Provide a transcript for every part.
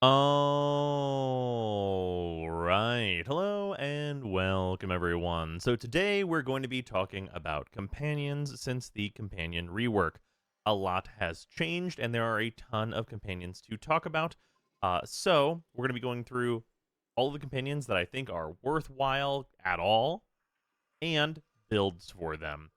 All right. Hello and welcome, everyone. So, today we're going to be talking about companions since the companion rework. A lot has changed, and there are a ton of companions to talk about. So, we're going to be going through all of the companions that I think are worthwhile at all and builds for them.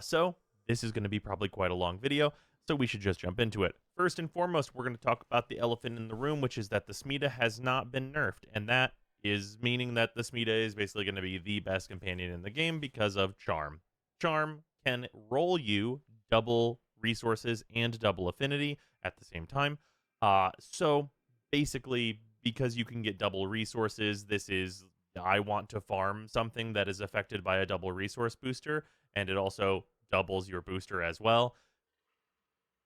So this is going to be probably quite a long video, so we should just jump into it. First and foremost, we're going to talk about the elephant in the room, which is that the Smita has not been nerfed, and that is meaning that the Smita is basically going to be the best companion in the game because of Charm. Charm can roll you double resources and double affinity at the same time. So basically, because you can get double resources, this is I want to farm something that is affected by a double resource booster, and it also doubles your booster as well.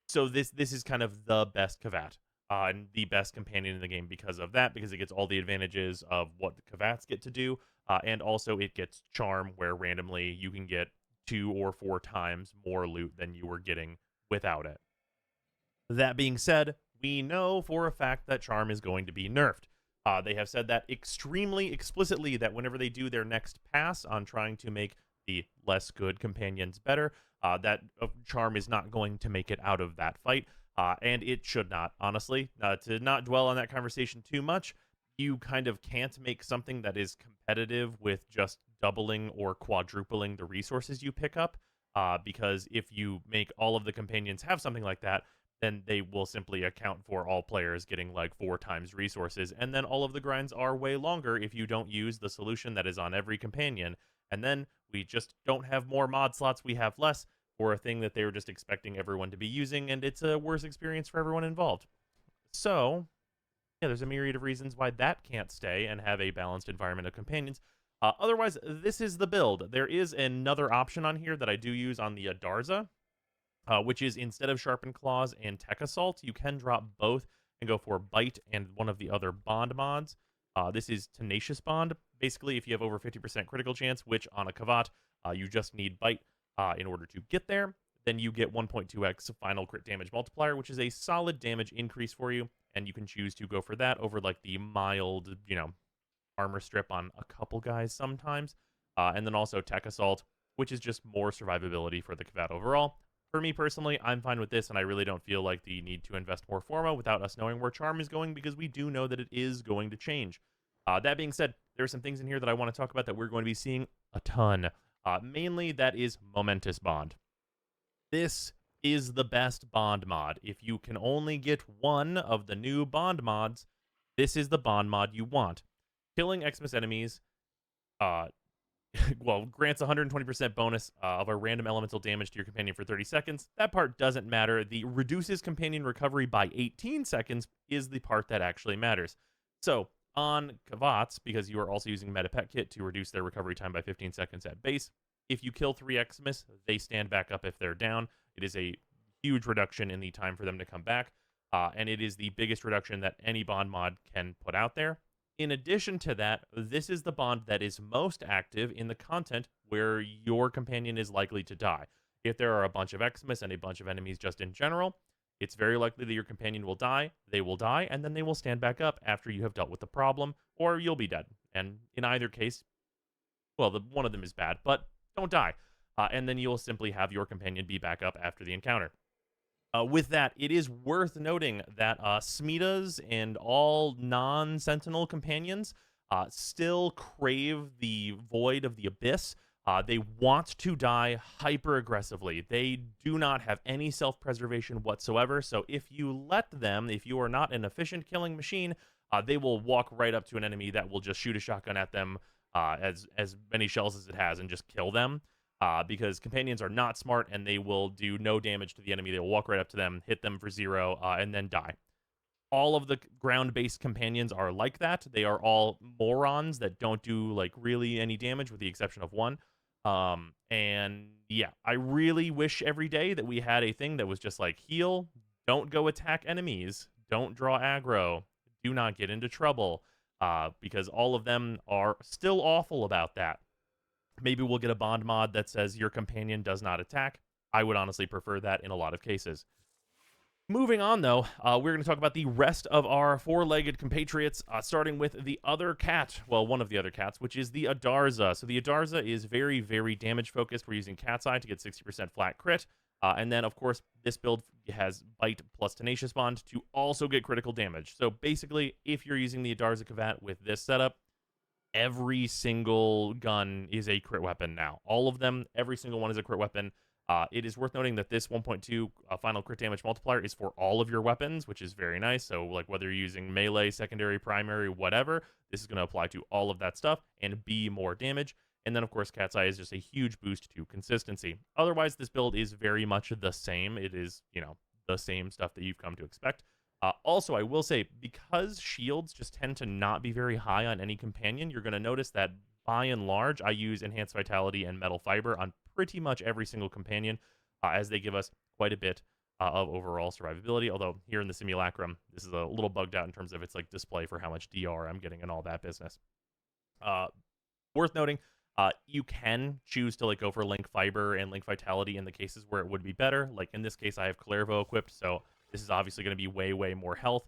So this is kind of the best Kavat, and the best companion in the game because of that, because it gets all the advantages of what the Kavats get to do, and also it gets Charm, where randomly you can get 2 or 4 times more loot than you were getting without it. That being said, we know for a fact that Charm is going to be nerfed. They have said that extremely explicitly that whenever they do their next pass on trying to make the less good companions better, that Charm is not going to make it out of that fight, and it should not, honestly. To not dwell on that conversation too much, you kind of can't make something that is competitive with just doubling or quadrupling the resources you pick up, because if you make all of the companions have something like that, then they will simply account for all players getting like 4 times resources, and then all of the grinds are way longer if you don't use the solution that is on every companion, and then we just don't have more mod slots, we have less for a thing that they were just expecting everyone to be using, and it's a worse experience for everyone involved. So, yeah, there's a myriad of reasons why that can't stay and have a balanced environment of companions. Otherwise, this is the build. There is another option on here that I do use on the Adarza, which is instead of Sharpened Claws and Tech Assault, you can drop both and go for Bite and one of the other Bond mods. This is Tenacious Bond. Basically, if you have over 50% critical chance, which on a Kavat, you just need Bite in order to get there, then you get 1.2x final crit damage multiplier, which is a solid damage increase for you, and you can choose to go for that over like the mild, armor strip on a couple guys sometimes. And then also Tech Assault, which is just more survivability for the Kavat overall. For me personally, I'm fine with this, and I really don't feel like the need to invest more Forma without us knowing where Charm is going, because we do know that it is going to change. That being said, there are some things in here that I want to talk about that we're going to be seeing a ton. Mainly, that is Momentous Bond. This is the best Bond mod. If you can only get one of the new Bond mods, this is the Bond mod you want. Killing Xmas enemies, well, grants 120% bonus of a random elemental damage to your companion for 30 seconds. That part doesn't matter. The reduces companion recovery by 18 seconds is the part that actually matters. So, on Kavats, because you are also using Meta Pet Kit to reduce their recovery time by 15 seconds at base, if you kill 3 Xmas, they stand back up if they're down. It is a huge reduction in the time for them to come back, and it is the biggest reduction that any Bond mod can put out there. In addition to that, this is the bond that is most active in the content where your companion is likely to die. If there are a bunch of Xmas and a bunch of enemies just in general, it's very likely that your companion will die, they will die, and then they will stand back up after you have dealt with the problem, or you'll be dead. And in either case, well, one of them is bad, but don't die. And then you'll simply have your companion be back up after the encounter. With that, it is worth noting that Smitas and all non-Sentinel companions still crave the Void of the Abyss. They want to die hyper-aggressively. They do not have any self-preservation whatsoever, so if you let them, if you are not an efficient killing machine, they will walk right up to an enemy that will just shoot a shotgun at them as many shells as it has and just kill them. Because companions are not smart and they will do no damage to the enemy. They will walk right up to them, hit them for 0, and then die. All of the ground-based companions are like that. They are all morons that don't do like really any damage, with the exception of one. And yeah, I really wish every day that we had a thing that was just like heal, don't go attack enemies, don't draw aggro, do not get into trouble, because all of them are still awful about that. Maybe we'll get a Bond mod that says your companion does not attack. I would honestly prefer that in a lot of cases. Moving on, though, we're going to talk about the rest of our four-legged compatriots, starting with the other cat. Well, one of the other cats, which is the Adarza. So the Adarza is very, very damage-focused. We're using Cat's Eye to get 60% flat crit. And then, of course, this build has Bite plus Tenacious Bond to also get critical damage. So basically, if you're using the Adarza Kavat with this setup, every single gun is a crit weapon now. All of them, every single one is a crit weapon. It is worth noting that this 1.2 final crit damage multiplier is for all of your weapons, which is very nice. So, like, whether you're using melee, secondary, primary, whatever, this is going to apply to all of that stuff and be more damage. And then, of course, Cat's Eye is just a huge boost to consistency. Otherwise, this build is very much the same. It is, the same stuff that you've come to expect. Also, I will say, because shields just tend to not be very high on any companion, you're going to notice that by and large, I use Enhanced Vitality and Metal Fiber on pretty much every single companion, as they give us quite a bit of overall survivability. Although here in the Simulacrum, this is a little bugged out in terms of its like display for how much DR I'm getting and all that business. Worth noting, you can choose to like go for Link Fiber and Link Vitality in the cases where it would be better. Like in this case, I have Clairvo equipped, so this is obviously going to be way, way more health,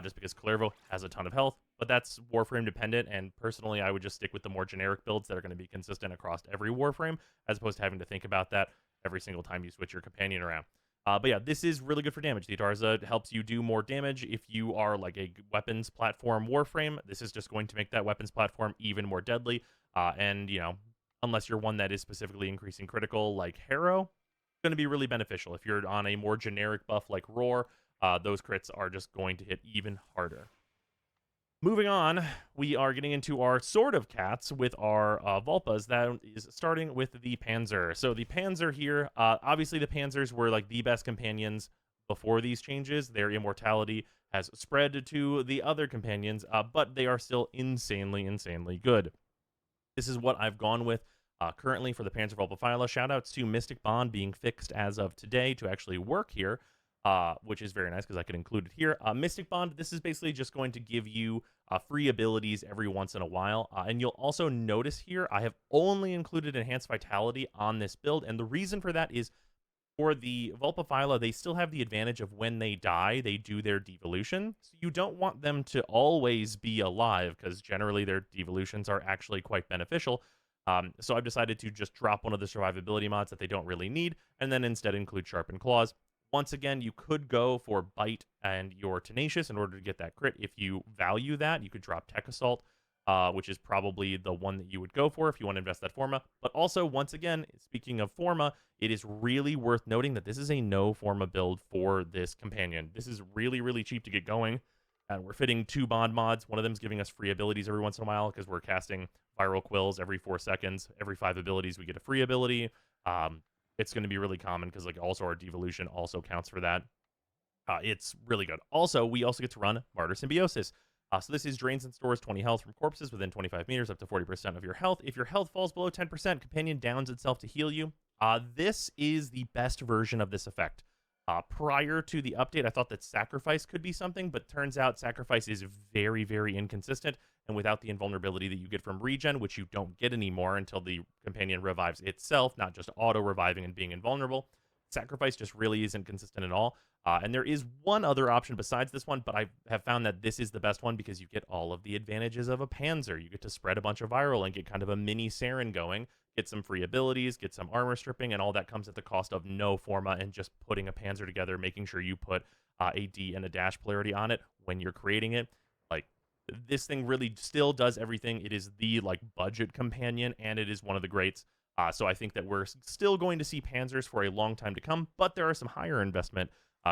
just because Clairvo has a ton of health. But that's Warframe dependent, and personally, I would just stick with the more generic builds that are going to be consistent across every Warframe, as opposed to having to think about that every single time you switch your companion around. But yeah, this is really good for damage. The Adarza helps you do more damage. If you are like a weapons platform Warframe, this is just going to make that weapons platform even more deadly. And, unless you're one that is specifically increasing critical like Harrow, it's going to be really beneficial. If you're on a more generic buff like Roar, those crits are just going to hit even harder. Moving on, we are getting into our sort of cats with our Vulpas. That is starting with the Panzer. So the Panzer here, obviously the Panzers were like the best companions before these changes. Their immortality has spread to the other companions, but they are still insanely, insanely good. This is what I've gone with currently for the Panzer Vulpa Phyla. Shoutouts to Mystic Bond being fixed as of today to actually work here. Which is very nice because I could include it here. Mystic Bond, this is basically just going to give you free abilities every once in a while. And you'll also notice here, I have only included Enhanced Vitality on this build. And the reason for that is for the Vulpa Phyla, they still have the advantage of when they die, they do their devolution. So you don't want them to always be alive because generally their devolutions are actually quite beneficial. So I've decided to just drop one of the survivability mods that they don't really need and then instead include Sharpened Claws. Once again, you could go for Bite and your Tenacious in order to get that crit. If you value that, you could drop Tech Assault, which is probably the one that you would go for if you want to invest that Forma. But also, once again, speaking of Forma, it is really worth noting that this is a no Forma build for this companion. This is really, really cheap to get going. And we're fitting 2 bond mods. One of them is giving us free abilities every once in a while because we're casting Viral Quills every 4 seconds. Every 5 abilities, we get a free ability. It's going to be really common because like also our devolution also counts for that. It's really good. Also, we also get to run Martyr Symbiosis. So this is drains and stores 20 health from corpses within 25 meters up to 40% of your health. If your health falls below 10%, companion downs itself to heal you. This is the best version of this effect. Prior to the update, I thought that Sacrifice could be something, but turns out Sacrifice is very, very inconsistent. And without the invulnerability that you get from regen, which you don't get anymore until the companion revives itself, not just auto-reviving and being invulnerable, Sacrifice just really isn't consistent at all. And there is one other option besides this one, but I have found that this is the best one because you get all of the advantages of a Panzer. You get to spread a bunch of viral and get kind of a mini Saren going, get some free abilities, get some armor stripping, and all that comes at the cost of no Forma and just putting a Panzer together, making sure you put a D and a dash polarity on it when you're creating it. Like, this thing really still does everything. It is the, like, budget companion, and it is one of the greats. So I think that we're still going to see Panzers for a long time to come, but there are some higher investment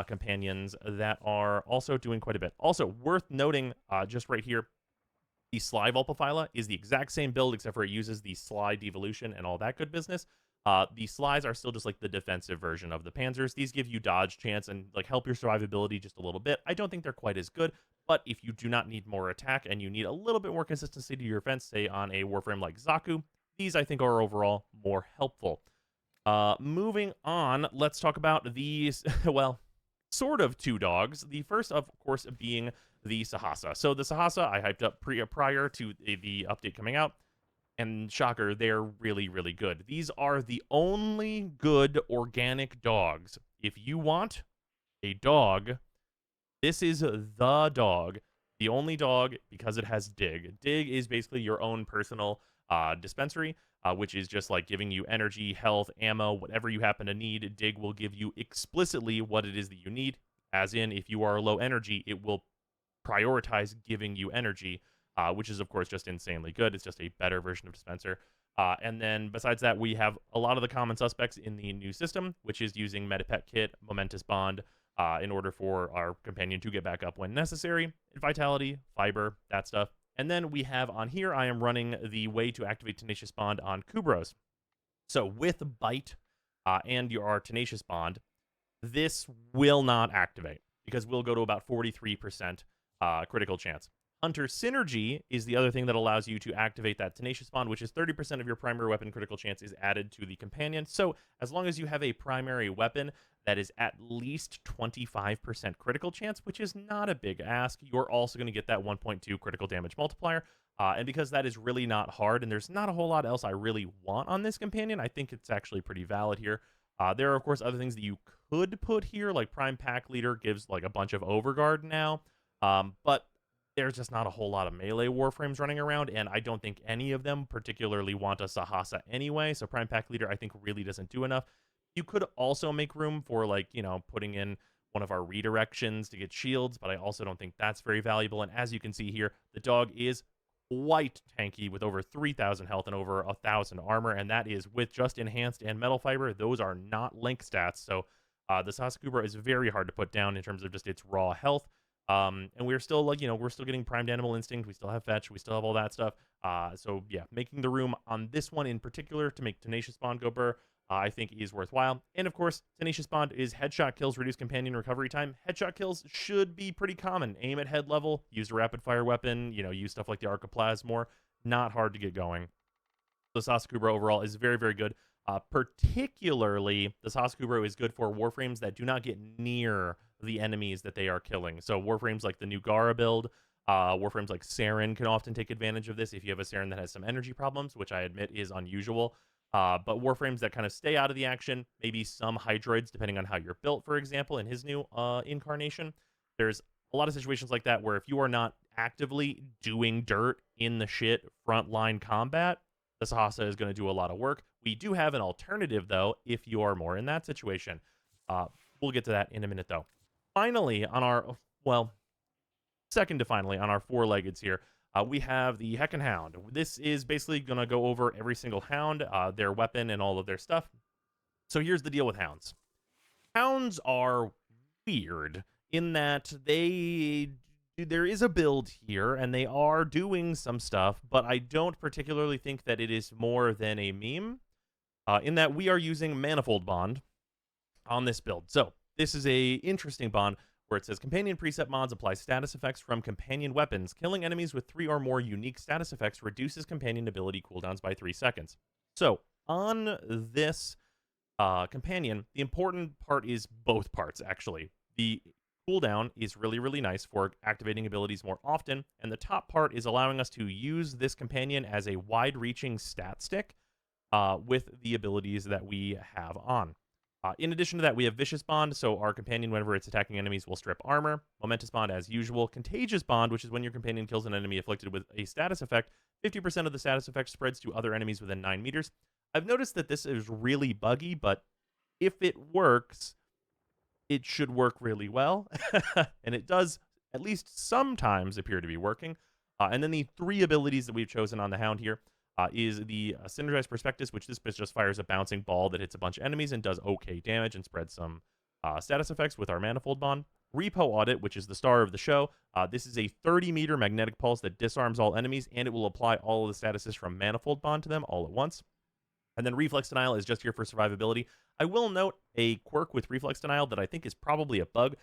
companions that are also doing quite a bit. Also, worth noting, just right here, the Sly Vulpa Phyla is the exact same build, except for it uses the Sly devolution and all that good business. The Slies are still just like the defensive version of the Panzers. These give you dodge chance and like help your survivability just a little bit. I don't think they're quite as good, but if you do not need more attack and you need a little bit more consistency to your defense, say on a Warframe like Zaku, these I think are overall more helpful. Moving on, let's talk about these, well, sort of 2 dogs. The first, of course, being the Sahasa. So the Sahasa I hyped up prior to the update coming out, and shocker, they're really, really good. These are the only good organic dogs. If you want a dog, this is the dog, the only dog, because it has Dig. Dig is basically your own personal dispensary, which is just like giving you energy, health, ammo, whatever you happen to need. Dig will give you explicitly what it is that you need. As in, if you are low energy, it will prioritize giving you energy, which is, of course, just insanely good. It's just a better version of Dispenser. And then besides that, we have a lot of the common suspects in the new system, which is using Metapet Kit, Momentous Bond, in order for our companion to get back up when necessary, Vitality, Fiber, that stuff. And then we have on here, I am running the way to activate Tenacious Bond on Kubrows. So with Bite and your Tenacious Bond, this will not activate because we'll go to about 43% critical chance. Hunter Synergy is the other thing that allows you to activate that Tenacious Bond, which is 30% of your primary weapon critical chance is added to the companion. So as long as you have a primary weapon that is at least 25% critical chance, which is not a big ask, you're also going to get that 1.2 critical damage multiplier. And because that is really not hard, and there's not a whole lot else I really want on this companion, I think it's actually pretty valid here. There are, of course, other things that you could put here, like Prime Pack Leader gives like a bunch of Overguard now, but there's just not a whole lot of melee Warframes running around, and I don't think any of them particularly want a Sahasa anyway, so Prime Pack Leader I think really doesn't do enough. You could also make room for, like, you know, putting in one of our redirections to get shields, but I also don't think that's very valuable, and as you can see here, the dog is quite tanky with over 3,000 health and over 1,000 armor, and that is with just Enhanced and Metal Fiber. Those are not link stats, so the Sahasa Kubrow is very hard to put down in terms of just its raw health. And we're still, like, you know, we're still getting Primed Animal Instinct. We still have Fetch. We still have all that stuff. So, yeah, making the room on this one in particular to make Tenacious Bond go burr, I think is worthwhile. And, of course, Tenacious Bond is headshot kills, reduce companion recovery time. Headshot kills should be pretty common. Aim at head level, use a rapid-fire weapon, you know, use stuff like the Arcoplasm more. Not hard to get going. The Sahasa Kubrow overall is very, very good. Particularly, the Sahasa Kubrow is good for Warframes that do not get near the enemies that they are killing. So Warframes like the new Gara build, Warframes like Saren can often take advantage of this if you have a Saren that has some energy problems, which I admit is unusual. But Warframes that kind of stay out of the action, maybe some Hydroids, depending on how you're built, for example, in his new incarnation. There's a lot of situations like that where if you are not actively doing dirt in the shit frontline combat, the Sahasa is going to do a lot of work. We do have an alternative, though, if you are more in that situation. We'll get to that in a minute, though. Finally, on our, well, second to finally, on our four-leggeds here, we have the Heckin' Hound. This is basically going to go over every single Hound, their weapon, and all of their stuff. So here's the deal with Hounds. Hounds are weird in that there is a build here, and they are doing some stuff, but I don't particularly think that it is more than a meme, in that we are using Manifold Bond on this build. So this is a interesting bond where it says companion preset mods apply status effects from companion weapons. Killing enemies with 3 or more unique status effects reduces companion ability cooldowns by 3 seconds. So on this companion, the important part is both parts, actually. The cooldown is really, really nice for activating abilities more often, and the top part is allowing us to use this companion as a wide-reaching stat stick with the abilities that we have on. In addition to that, we have Vicious Bond, so our companion, whenever it's attacking enemies, will strip armor. Momentous Bond, as usual. Contagious Bond, which is when your companion kills an enemy afflicted with a status effect. 50% of the status effect spreads to other enemies within 9 meters. I've noticed that this is really buggy, but if it works, it should work really well. And it does, at least sometimes, appear to be working. And then the 3 abilities that we've chosen on the Hound here is the Synergized Prospectus, which this bitch just fires a bouncing ball that hits a bunch of enemies and does okay damage and spreads some status effects with our Manifold Bond. Repo Audit, which is the star of the show. This is a 30-meter magnetic pulse that disarms all enemies, and it will apply all of the statuses from Manifold Bond to them all at once. And then Reflex Denial is just here for survivability. I will note a quirk with Reflex Denial that I think is probably a bug.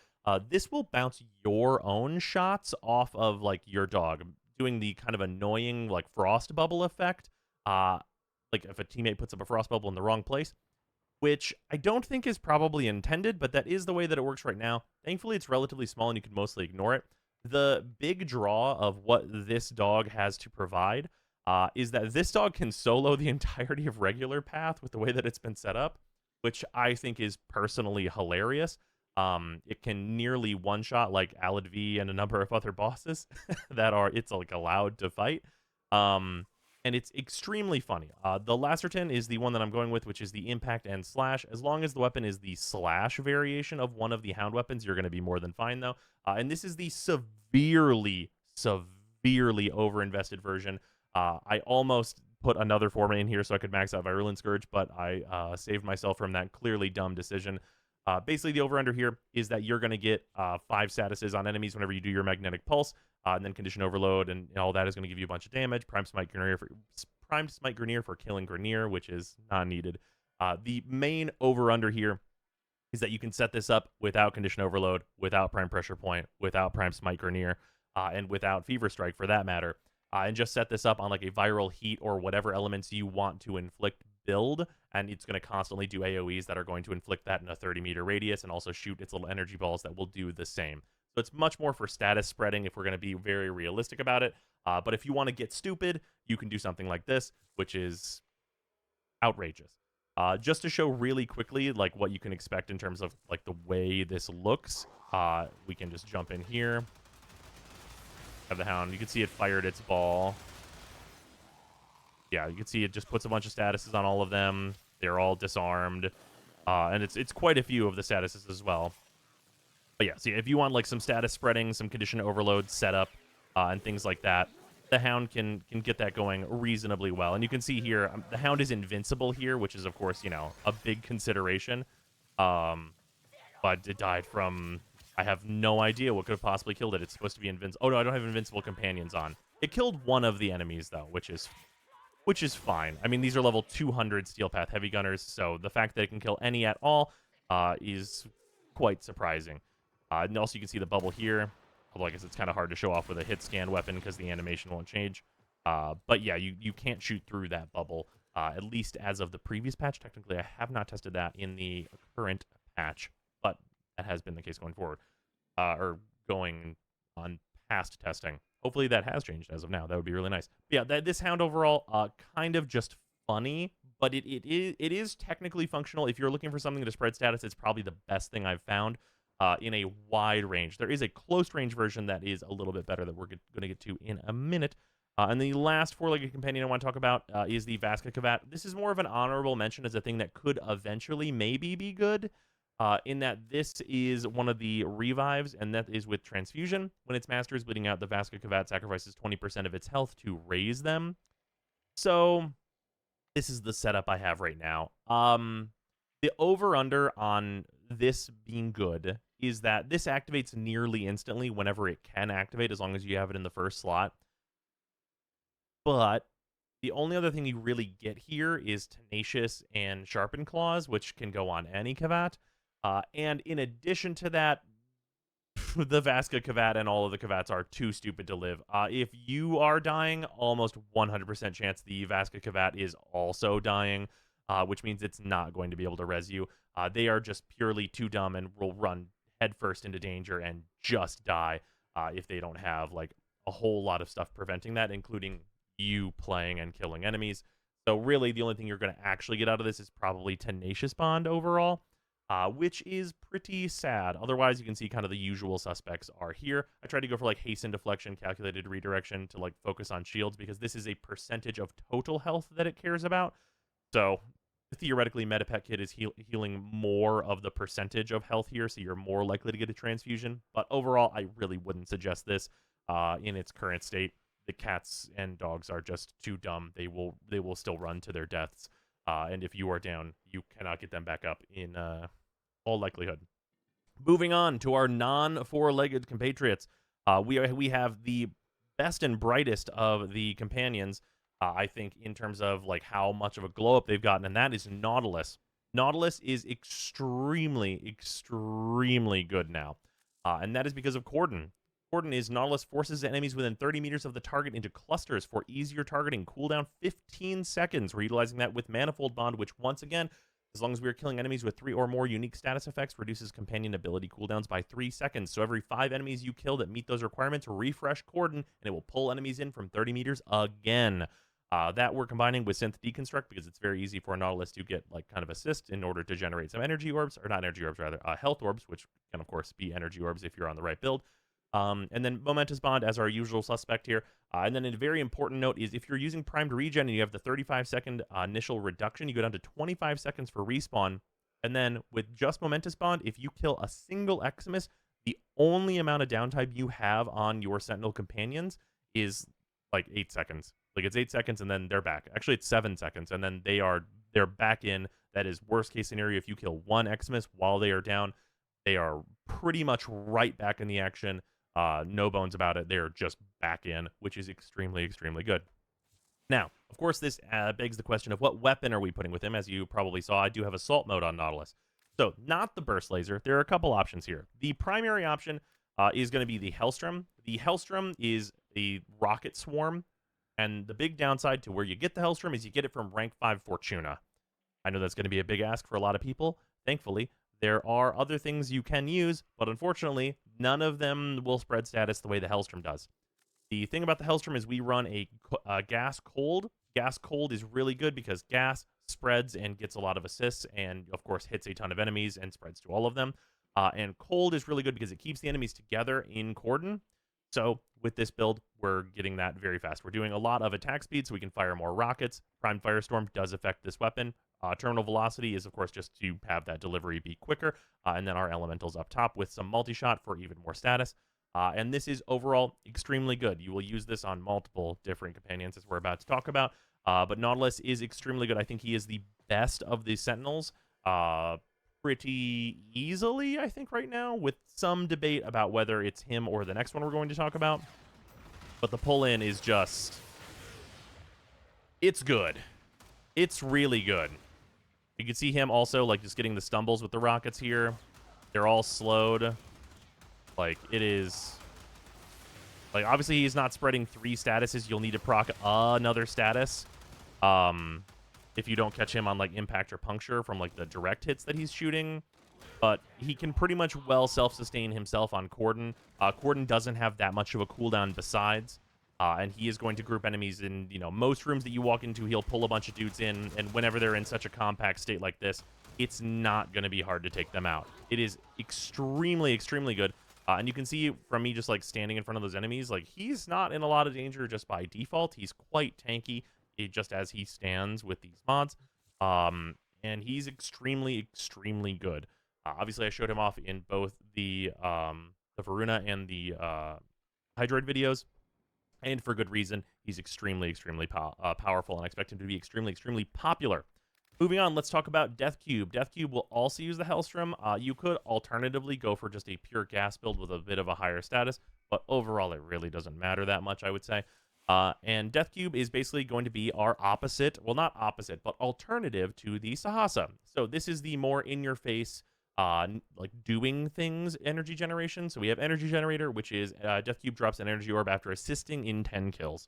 This will bounce your own shots off of, like, your dog, doing the kind of annoying, like, frost bubble effect. Like if a teammate puts up a frost bubble in the wrong place, which I don't think is probably intended, but that is the way that it works right now. Thankfully, it's relatively small and you can mostly ignore it. The big draw of what this dog has to provide is that this dog can solo the entirety of regular path with the way that it's been set up, which I think is personally hilarious. It can nearly one-shot like Alad V and a number of other bosses that are it's like allowed to fight. Um, and it's extremely funny. The Lacertin is the one that I'm going with, which is the impact and slash. As long as the weapon is the slash variation of one of the hound weapons, you're going to be more than fine, though. And this is the severely overinvested version. I almost put another form in here so I could max out Virulent Scourge, but I saved myself from that clearly dumb decision. Basically, the over-under here is that you're going to get 5 statuses on enemies whenever you do your Magnetic Pulse, and then Condition Overload, and all that is going to give you a bunch of damage. Primed Smite Grenier for killing Grenier, which is not needed. The main over-under here is that you can set this up without Condition Overload, without Prime Pressure Point, without Prime Smite Grenier, and without Fever Strike for that matter. And just set this up on like a viral heat or whatever elements you want to inflict build, and it's going to constantly do AoEs that are going to inflict that in a 30-meter radius and also shoot its little energy balls that will do the same. So it's much more for status spreading if we're going to be very realistic about it. But if you want to get stupid, you can do something like this, which is outrageous. Just to show really quickly like what you can expect in terms of like the way this looks, we can just jump in here. Have the hound. You can see it fired its ball. Yeah, you can see it just puts a bunch of statuses on all of them. They're all disarmed. And it's quite a few of the statuses as well. But yeah, see, if you want like some status spreading, some condition overload setup, and things like that, the Hound can get that going reasonably well. And you can see here, the Hound is invincible here, which is, of course, you know, a big consideration. But it died from... I have no idea what could have possibly killed it. It's supposed to be invincible. Oh, no, I don't have invincible companions on. It killed one of the enemies, though, which is fine. I mean, these are level 200 Steel Path Heavy Gunners, so the fact that it can kill any at all is quite surprising. And also, you can see the bubble here. Although, I guess it's kind of hard to show off with a hit scan weapon because the animation won't change. But yeah, you can't shoot through that bubble, at least as of the previous patch. Technically, I have not tested that in the current patch, but that has been the case going forward, or going on past testing. Hopefully that has changed as of now. That would be really nice. But yeah, this Hound overall, kind of just funny, but it is technically functional. If you're looking for something to spread status, it's probably the best thing I've found in a wide range. There is a close range version that is a little bit better that we're going to get to in a minute. And the last four-legged companion I want to talk about is the Vaska Kavat. This is more of an honorable mention as a thing that could eventually maybe be good. In that this is one of the revives, and that is with Transfusion. When its master is bleeding out, the Vaska Kavat sacrifices 20% of its health to raise them. So, this is the setup I have right now. The over-under on this being good is that this activates nearly instantly whenever it can activate, as long as you have it in the first slot. But the only other thing you really get here is Tenacious and Sharpened Claws, which can go on any Kavat. And in addition to that, the Vaska Kavat and all of the Kavats are too stupid to live. If you are dying, almost 100% chance the Vaska Kavat is also dying, which means it's not going to be able to res you. They are just purely too dumb and will run headfirst into danger and just die if they don't have like a whole lot of stuff preventing that, including you playing and killing enemies. So really, the only thing you're going to actually get out of this is probably Tenacious Bond overall. Which is pretty sad. Otherwise, you can see kind of the usual suspects are here. I tried to go for like Hasten Deflection, Calculated Redirection to like focus on shields because this is a percentage of total health that it cares about. So theoretically, Metapet Kit is healing more of the percentage of health here, so you're more likely to get a transfusion. But overall, I really wouldn't suggest this in its current state. The cats and dogs are just too dumb. They will still run to their deaths. And if you are down, you cannot get them back up in all likelihood. Moving on to our non-four-legged compatriots, we have the best and brightest of the companions, I think, in terms of like how much of a glow up they've gotten, and that is Nautilus. Nautilus is extremely good now, and that is because of Cordon. Cordon is Nautilus forces enemies within 30 meters of the target into clusters for easier targeting. Cooldown 15 seconds. We're utilizing that with Manifold Bond, which once again, as long as we are killing enemies with 3 or more unique status effects, reduces companion ability cooldowns by 3 seconds. So every 5 enemies you kill that meet those requirements, refresh Cordon, and it will pull enemies in from 30 meters again. That we're combining with Synth Deconstruct because it's very easy for Nautilus to get like kind of assist in order to generate some energy orbs, or not energy orbs, rather, health orbs, which can of course be energy orbs if you're on the right build. And then Momentous Bond as our usual suspect here. And then a very important note is if you're using primed regen and you have the 35-second initial reduction, you go down to 25 seconds for respawn. And then with just Momentous Bond, if you kill a single Eximus, the only amount of downtime you have on your Sentinel companions is like 8 seconds. Like it's 8 seconds and then they're back. Actually, it's 7 seconds and then they're back in. That is worst case scenario. If you kill one Eximus while they are down, they are pretty much right back in the action. No bones about it. They're just back in, which is extremely, extremely good. Now, of course, this begs the question of what weapon are we putting with him? As you probably saw, I do have assault mode on Nautilus. So, not the burst laser. There are a couple options here. The primary option is going to be the Hellstrom. The Hellstrom is a rocket swarm, and the big downside to where you get the Hellstrom is you get it from rank 5 Fortuna. I know that's going to be a big ask for a lot of people. Thankfully, there are other things you can use, but unfortunately, none of them will spread status the way the Hellstrom does. The thing about the Hellstrom is we run a gas cold. Gas cold is really good because gas spreads and gets a lot of assists and, of course, hits a ton of enemies and spreads to all of them. And cold is really good because it keeps the enemies together in cordon. So with this build, we're getting that very fast. We're doing a lot of attack speed so we can fire more rockets. Primed Firestorm does affect this weapon. Terminal velocity is, of course, just to have that delivery be quicker. And then our elementals up top with some multi-shot for even more status. And this is overall extremely good. You will use this on multiple different companions, as we're about to talk about. But Nautilus is extremely good. I think he is the best of the Sentinels pretty easily, I think, right now, with some debate about whether it's him or the next one we're going to talk about. But the pull-in is just... it's good. It's really good. You can see him also, like, just getting the stumbles with the rockets here. They're all slowed. Like, it is... like, obviously, he's not spreading 3 statuses. You'll need to proc another status. If you don't catch him on, like, impact or puncture from, like, the direct hits that he's shooting. But he can pretty much well self-sustain himself on Cordon. Cordon doesn't have that much of a cooldown besides. And he is going to group enemies in, you know, most rooms that you walk into, he'll pull a bunch of dudes in. And whenever they're in such a compact state like this, it's not going to be hard to take them out. It is extremely, extremely good. And you can see from me just, like, standing in front of those enemies, like, he's not in a lot of danger just by default. He's quite tanky, just as he stands with these mods. And he's extremely, extremely good. Obviously, I showed him off in both the Varuna and the Hydroid videos. And for good reason. He's extremely, extremely powerful, and I expect him to be extremely, extremely popular. Moving on, let's talk about Death Cube. Death Cube will also use the Hellstrom. You could alternatively go for just a pure gas build with a bit of a higher status, but overall it really doesn't matter that much, I would say. And Death Cube is basically going to be our opposite, well, not opposite, but alternative to the Sahasa. So this is the more in-your-face, like doing things energy generation. So we have Energy Generator, which is Death Cube drops an energy orb after assisting in 10 kills.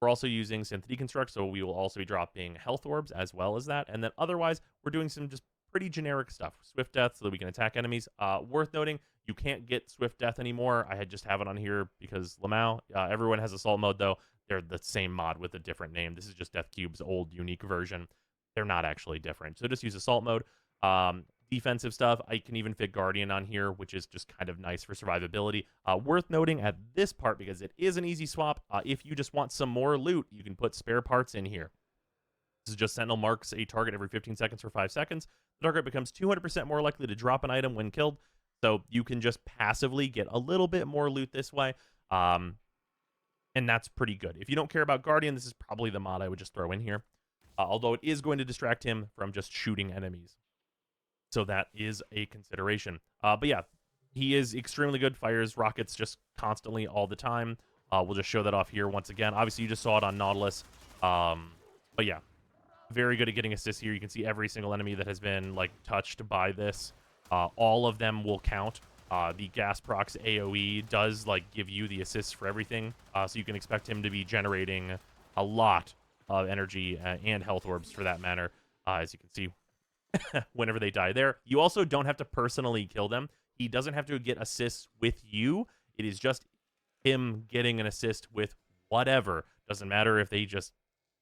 We're also using Synth Deconstruct, so we will also be dropping health orbs as well as that. And then otherwise, we're doing some just pretty generic stuff. Swift Death so that we can attack enemies. Worth noting, you can't get Swift Death anymore. I had just have it on here because Lamau. Everyone has Assault mode, though. They're the same mod with a different name. This is just Death Cube's old unique version. They're not actually different. So just use Assault mode. Defensive stuff, I can even fit Guardian on here, which is just kind of nice for survivability. Worth noting at this part, because it is an easy swap, if you just want some more loot, you can put spare parts in here. This is just Sentinel marks a target every 15 seconds for 5 seconds. The target becomes 200% more likely to drop an item when killed, so you can just passively get a little bit more loot this way, and that's pretty good. If you don't care about Guardian, this is probably the mod I would just throw in here, although it is going to distract him from just shooting enemies. So that is a consideration. But yeah, he is extremely good. Fires rockets just constantly all the time. We'll just show that off here once again. Obviously, you just saw it on Nautilus. But yeah, very good at getting assists here. You can see every single enemy that has been like touched by this. All of them will count. The gas procs AoE does like give you the assists for everything. So you can expect him to be generating a lot of energy and health orbs for that matter. As you can see, whenever they die there. You also don't have to personally kill them. He doesn't have to get assists with you. It is just him getting an assist with whatever. Doesn't matter if they just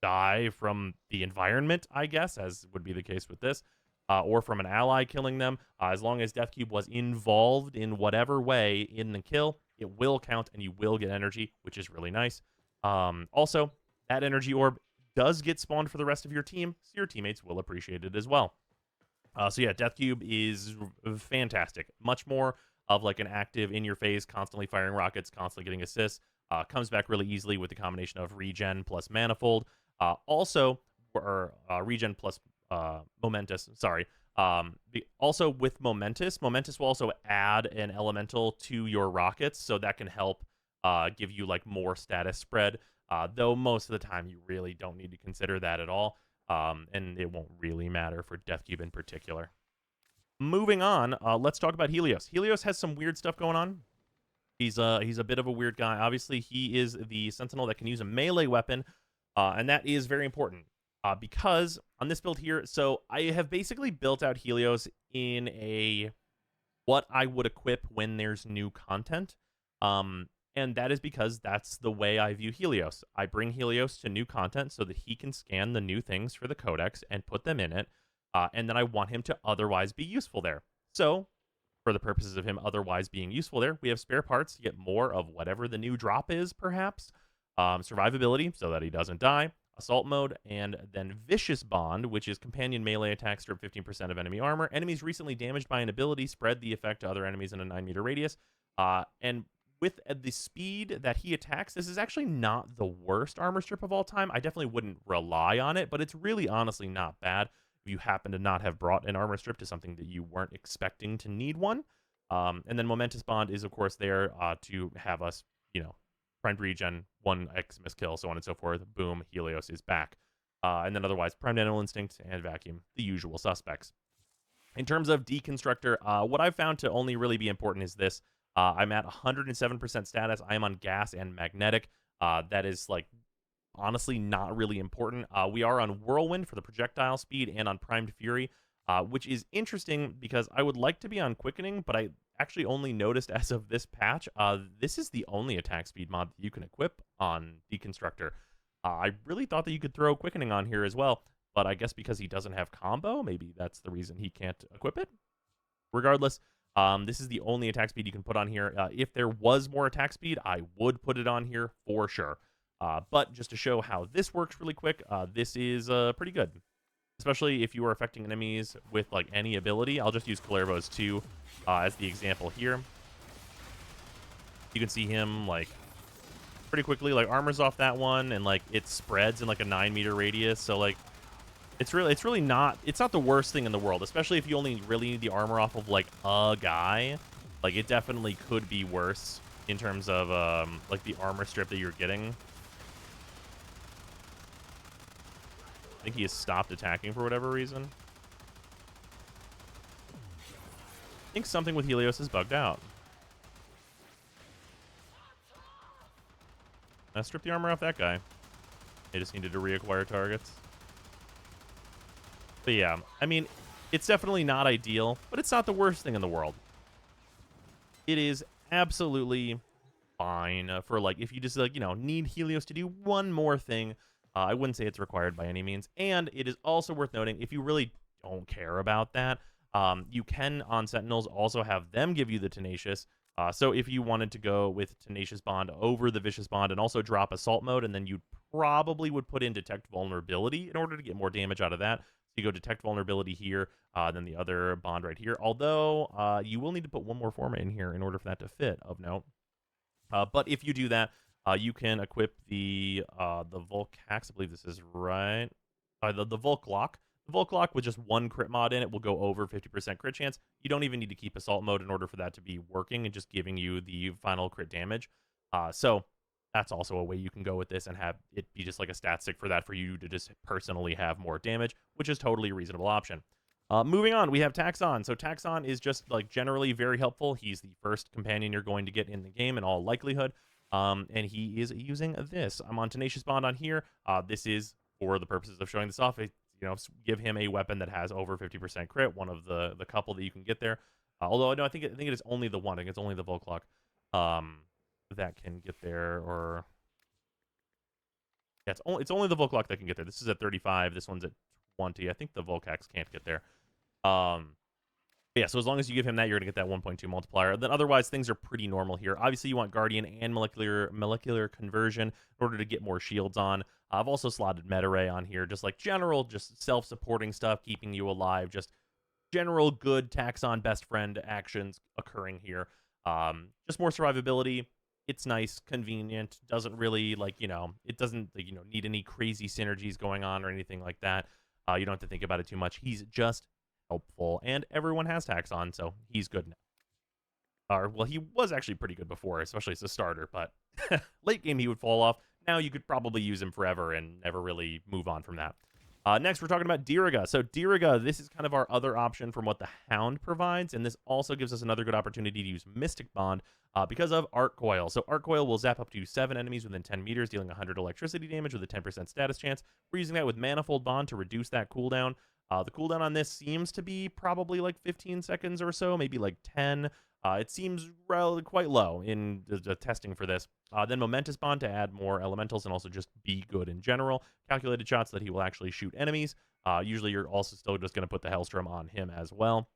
die from the environment, I guess, as would be the case with this, or from an ally killing them. As long as Death Cube was involved in whatever way in the kill, it will count and you will get energy, which is really nice. Also, that energy orb does get spawned for the rest of your team, so your teammates will appreciate it as well. So yeah, Death Cube is fantastic. Much more of like an active in your face, constantly firing rockets, constantly getting assists. Comes back really easily with the combination of regen plus manifold. Also, or regen plus momentous. Sorry. Also with momentous will also add an elemental to your rockets, so that can help give you like more status spread. Though most of the time you really don't need to consider that at all. And it won't really matter for Death Cube in particular. Moving on, let's talk about Helios. Helios has some weird stuff going on. He's a bit of a weird guy. Obviously, he is the Sentinel that can use a melee weapon, and that is very important because on this build here, so I have basically built out Helios in a what I would equip when there's new content. And that is because that's the way I view Helios. I bring Helios to new content so that he can scan the new things for the codex and put them in it. And then I want him to otherwise be useful there. So, for the purposes of him otherwise being useful there, we have spare parts to get more of whatever the new drop is, perhaps. Survivability, so that he doesn't die. Assault mode, and then Vicious Bond, which is companion melee attacks strip 15% of enemy armor. Enemies recently damaged by an ability spread the effect to other enemies in a 9-meter radius. And with the speed that he attacks, this is actually not the worst armor strip of all time. I definitely wouldn't rely on it, but it's really honestly not bad if you happen to not have brought an armor strip to something that you weren't expecting to need one. And then Momentous Bond is, of course, there to have us, primed regen, 1x miss kill, so on and so forth. Boom, Helios is back. And then otherwise, primed animal instinct and vacuum, the usual suspects. In terms of deconstructor, what I've found to only really be important is this. I'm at 107% status. I am on gas and magnetic. That is like honestly not really important. We are on whirlwind for the projectile speed and on primed fury, which is interesting because I would like to be on quickening, but I actually only noticed as of this patch, this is the only attack speed mod that you can equip on deconstructor. I really thought that you could throw quickening on here as well, but I guess because he doesn't have combo, maybe that's the reason he can't equip it. Regardless, this is the only attack speed you can put on here. If there was more attack speed, I would put it on here for sure. But just to show how this works really quick, this is pretty good. Especially if you are affecting enemies with like any ability. I'll just use Kalervo's 2 as the example here. You can see him like pretty quickly, like armors off that one, and like it spreads in like a 9-meter radius. So like it's really not, it's not the worst thing in the world, especially if you only really need the armor off of like a guy. Like it definitely could be worse in terms of like the armor strip that you're getting. I think he has stopped attacking for whatever reason. I think something with Helios is bugged out. Strip the armor off that guy. They just needed to reacquire targets. But yeah, I mean, it's definitely not ideal, but it's not the worst thing in the world. It is absolutely fine for like, if you just like, need Helios to do one more thing. I wouldn't say it's required by any means. And it is also worth noting, if you really don't care about that, you can, on Sentinels, also have them give you the Tenacious. So if you wanted to go with Tenacious Bond over the Vicious Bond and also drop Assault Mode, and then you probably would put in Detect Vulnerability in order to get more damage out of that. So you go Detect Vulnerability here, then the other Bond right here. Although, you will need to put one more format in here in order for that to fit, of note. But if you do that, you can equip the Volcax. I believe this is right. The Volklock. The Volklock with just one crit mod in it will go over 50% crit chance. You don't even need to keep Assault Mode in order for that to be working and just giving you the final crit damage. So that's also a way you can go with this and have it be just like a stat stick for that, for you to just personally have more damage, which is totally a reasonable option. Moving on, we have Taxon. So Taxon is just like generally very helpful. He's the first companion you're going to get in the game in all likelihood. And he is using this. I'm on Tenacious Bond on here. This is for the purposes of showing this off. Give him a weapon that has over 50% crit, one of the couple that you can get there. Although no, I think it is only the one. I think it's only the Volklock that can get there. Or Yeah, it's only the Volklock that can get there. This is at 35. This one's at 20. I think the Volcax can't get there. Um, yeah, so as long as you give him that, you're going to get that 1.2 multiplier. Then otherwise, things are pretty normal here. Obviously, you want Guardian and molecular conversion in order to get more shields on. I've also slotted Meta Ray on here, just like general, just self-supporting stuff, keeping you alive, just general good Taxon best friend actions occurring here. Just more survivability. It's nice, convenient, doesn't really, like, it doesn't, like, need any crazy synergies going on or anything like that. You don't have to think about it too much. He's just helpful, and everyone has Taxon, so he's good now. Well, he was actually pretty good before, especially as a starter, but late game he would fall off. Now you could probably use him forever and never really move on from that. Next, we're talking about Diriga. So Diriga, this is kind of our other option from what the Hound provides, and this also gives us another good opportunity to use Mystic Bond because of Arc Coil. So Arc Coil will zap up to 7 enemies within 10 meters, dealing 100 electricity damage with a 10% status chance. We're using that with Manifold Bond to reduce that cooldown. The cooldown on this seems to be probably like 15 seconds or so, maybe like 10. It seems quite low in the testing for this. Then Momentous Bond to add more elementals and also just be good in general. Calculated shots that he will actually shoot enemies. Usually you're also still just going to put the Hellstrom on him as well.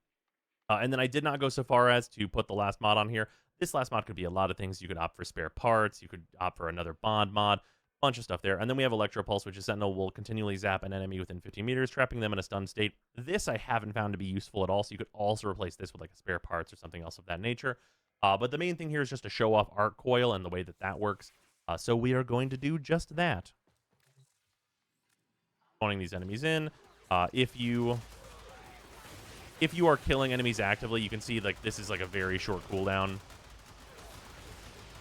And then I did not go so far as to put the last mod on here. This last mod could be a lot of things. You could opt for spare parts. You could opt for another Bond mod. Bunch of stuff there. And then we have Electro Pulse, which is Sentinel will continually zap an enemy within 15 meters, trapping them in a stun state. This I haven't found to be useful at all, so you could also replace this with like a spare parts or something else of that nature. But the main thing here is just to show off Arc Coil and the way that that works. So we are going to do just that. Spawning these enemies in. If you are killing enemies actively, you can see like this is like a very short cooldown.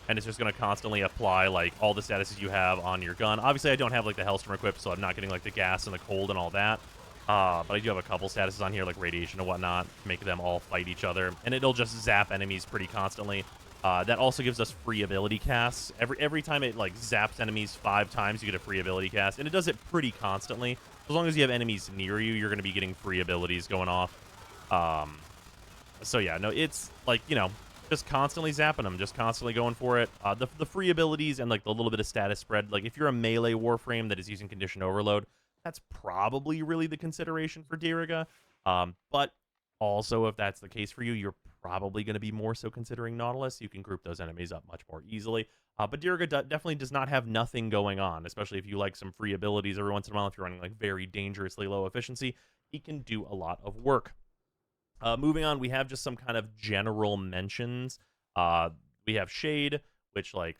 And it's just going to constantly apply, like, all the statuses you have on your gun. Obviously, I don't have, like, the Hellstrom equipped, so I'm not getting, like, the gas and the cold and all that. But I do have a couple statuses on here, like radiation and whatnot, make them all fight each other. And it'll just zap enemies pretty constantly. That also gives us free ability casts. Every time it, like, zaps enemies 5 times, you get a free ability cast. And it does it pretty constantly. As long as you have enemies near you, you're going to be getting free abilities going off. So, yeah, no, it's, like, just constantly zapping them, just constantly going for it. The free abilities and like the little bit of status spread, like if you're a melee Warframe that is using Condition Overload, that's probably really the consideration for Diriga. But also, if that's the case for you, you're probably going to be more so considering Nautilus. You can group those enemies up much more easily. But Diriga definitely does not have nothing going on, especially if you like some free abilities every once in a while. If you're running like very dangerously low efficiency, he can do a lot of work. Moving on, we have just some kind of general mentions. We have Shade, which, like,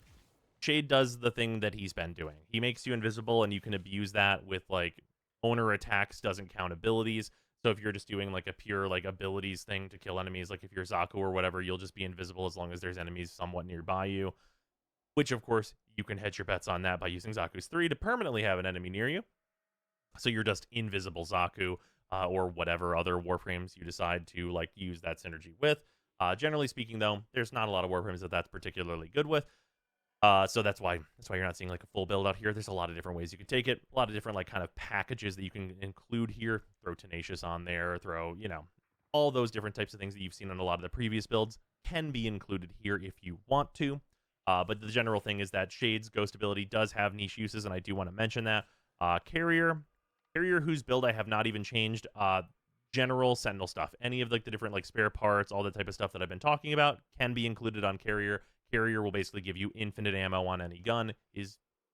Shade does the thing that he's been doing. He makes you invisible, and you can abuse that with, like, owner attacks doesn't count abilities. So if you're just doing, like, a pure, like, abilities thing to kill enemies, like if you're Zaku or whatever, you'll just be invisible as long as there's enemies somewhat nearby you. Which, of course, you can hedge your bets on that by using Zaku's 3 to permanently have an enemy near you. So you're just invisible Zaku. Or whatever other Warframes you decide to like use that synergy with. Generally speaking, though, there's not a lot of Warframes that that's particularly good with. So that's why you're not seeing like a full build out here. There's a lot of different ways you can take it. A lot of different like kind of packages that you can include here. Throw Tenacious on there. Throw all those different types of things that you've seen on a lot of the previous builds can be included here if you want to. But the general thing is that Shade's Ghost ability does have niche uses, and I do want to mention that. Carrier, whose build I have not even changed. General Sentinel stuff. Any of like the different like spare parts, all the type of stuff that I've been talking about can be included on Carrier. Carrier will basically give you infinite ammo on any gun.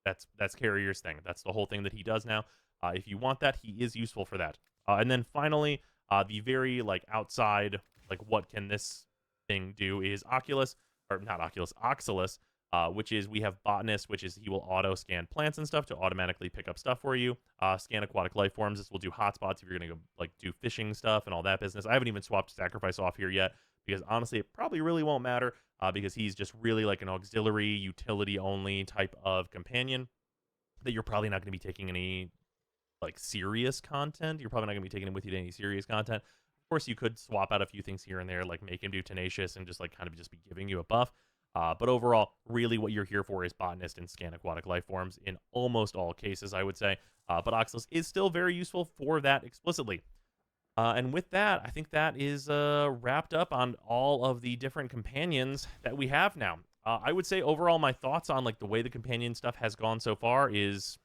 That's Carrier's thing. That's the whole thing that he does now. If you want that, he is useful for that. And then finally, the very like outside, like what can this thing do is Oculus, or not Oculus, Oxalus. Which is we have Botanist, which is he will auto scan plants and stuff to automatically pick up stuff for you. Scan aquatic life forms. This will do hotspots if you're gonna go like do fishing stuff and all that business. I haven't even swapped Sacrifice off here yet because honestly, it probably really won't matter because he's just really like an auxiliary, utility only type of companion that you're probably not going to be taking any like serious content. You're probably not going to be taking him with you to any serious content. Of course, you could swap out a few things here and there, like make him do Tenacious and just like kind of just be giving you a buff. But overall, really what you're here for is Botanist and Scan Aquatic Life Forms in almost all cases, I would say. But Oxalus is still very useful for that explicitly. And with that, I think that is wrapped up on all of the different companions that we have now. I would say overall, my thoughts on like the way the companion stuff has gone so far is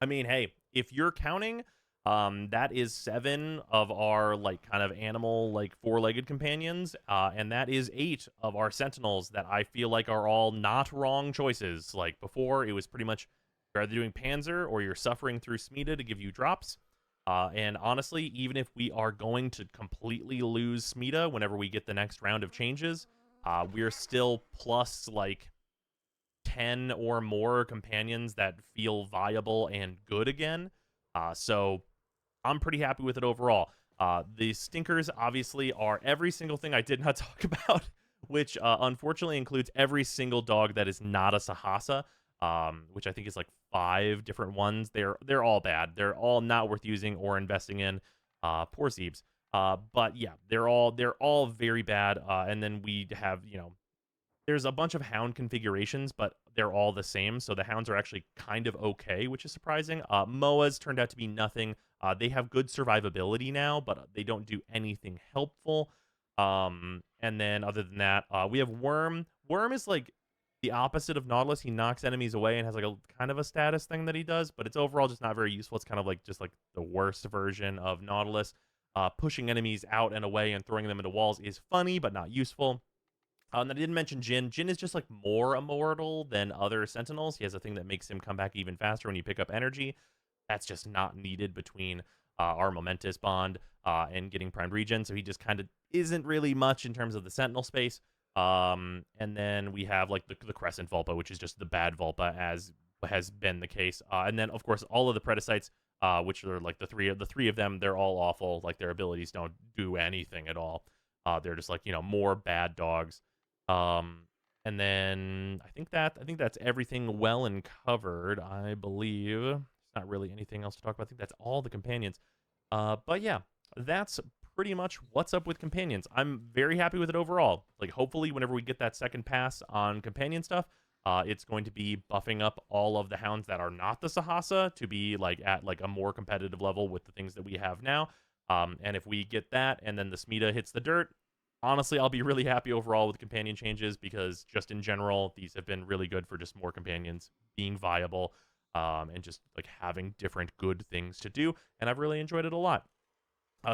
I mean, hey, if you're counting, that is 7 of our, like, kind of animal, like, four-legged companions, and that is 8 of our Sentinels that I feel like are all not wrong choices. Like, before, it was pretty much you're either doing Panzer or you're suffering through Smita to give you drops. And honestly, even if we are going to completely lose Smita whenever we get the next round of changes, we're still plus, like, 10 or more companions that feel viable and good again. So I'm pretty happy with it overall. The stinkers obviously are every single thing I did not talk about, which unfortunately includes every single dog that is not a Sahasa, which I think is like 5 different ones. They're all bad. They're all not worth using or investing in. Poor Zeebs. But yeah, they're all very bad. And then we have, there's a bunch of hound configurations, but they're all the same. So the hounds are actually kind of okay, which is surprising. MOAs turned out to be nothing. They have good survivability now, but they don't do anything helpful. And then other than that, we have Worm. Worm is like the opposite of Nautilus. He knocks enemies away and has like a kind of a status thing that he does, but it's overall just not very useful. It's kind of like just like the worst version of Nautilus. Pushing enemies out and away and throwing them into walls is funny, but not useful. And I didn't mention Jin. Jin is just like more immortal than other Sentinels. He has a thing that makes him come back even faster when you pick up energy. That's just not needed between our Momentous bond and getting primed regen. So he just kind of isn't really much in terms of the Sentinel space. And then we have like the Crescent Vulpa, which is just the bad Vulpa, as has been the case. And then of course all of the Predicites, which are like the three of them. They're all awful. Like their abilities don't do anything at all. They're just like more bad dogs. Um, and then I think that's everything well and covered. I believe there's not really anything else to talk about. I think that's all the companions. But yeah, that's pretty much what's up with companions. I'm very happy with it overall. Like hopefully, whenever we get that second pass on companion stuff, it's going to be buffing up all of the hounds that are not the Sahasa to be like at like a more competitive level with the things that we have now. And if we get that, and then the Smita hits the dirt, honestly, I'll be really happy overall with companion changes because just in general, these have been really good for just more companions being viable, and just like having different good things to do. And I've really enjoyed it a lot.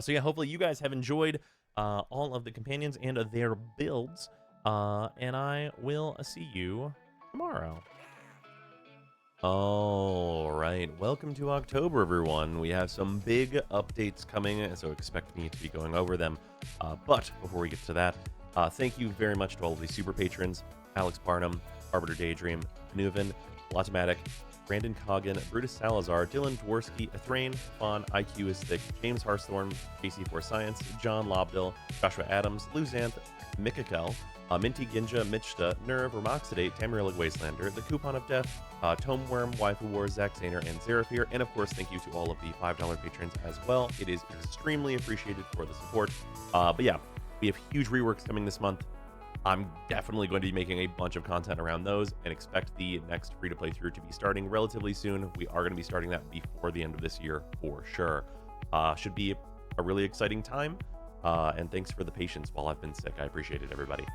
So yeah, hopefully you guys have enjoyed all of the companions and their builds. And I will see you tomorrow. All right, welcome to October, everyone. We have some big updates coming, so expect me to be going over them. But before we get to that, thank you very much to all of the super patrons: Alex Barnum, Arbiter Daydream, Nuven, Latomatic, Brandon Coggin, Brutus Salazar, Dylan Dworsky, Ethrain, Fawn, IQ is Thick, James Harsthorn, JC4 Science, John Lobdill, Joshua Adams, Luzanth, Mikakel, Minty Ginja, Michta, Nerve, Remoxidate, Tamarilla Wastelander, The Coupon of Death, Tomeworm, Waifu War, Zack Zaner, and Zeraphir. And of course, thank you to all of the $5 patrons as well. It is extremely appreciated for the support. But yeah, we have huge reworks coming this month. I'm definitely going to be making a bunch of content around those and expect the next free-to-play through to be starting relatively soon. We are going to be starting that before the end of this year for sure. Should be a really exciting time. And thanks for the patience while I've been sick. I appreciate it, everybody.